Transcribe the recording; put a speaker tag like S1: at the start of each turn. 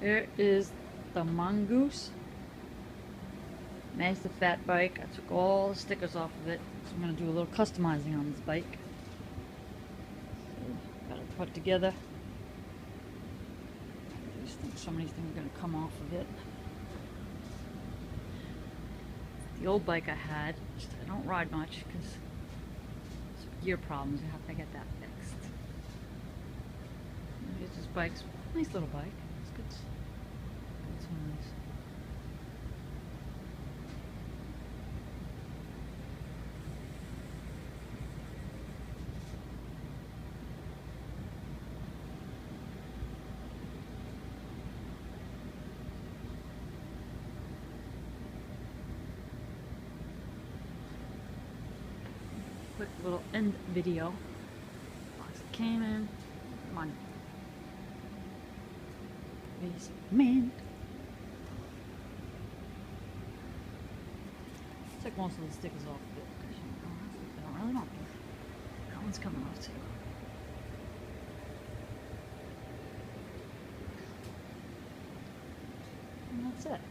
S1: Here is the Mongoose massif fat bike. I took all the stickers off of it, so I'm going to do a little customizing on this bike. So, got it put together. Some of these things are going to come off of it. The old bike I had, I don't ride much because some gear problems. I have to get that fixed. Here's this bike's nice little bike. It's good. Good size. Quick little end video. Box it came in. Come on. Basic mint. Took most of the stickers off of it because I don't really want them. That one's coming off too. And that's it.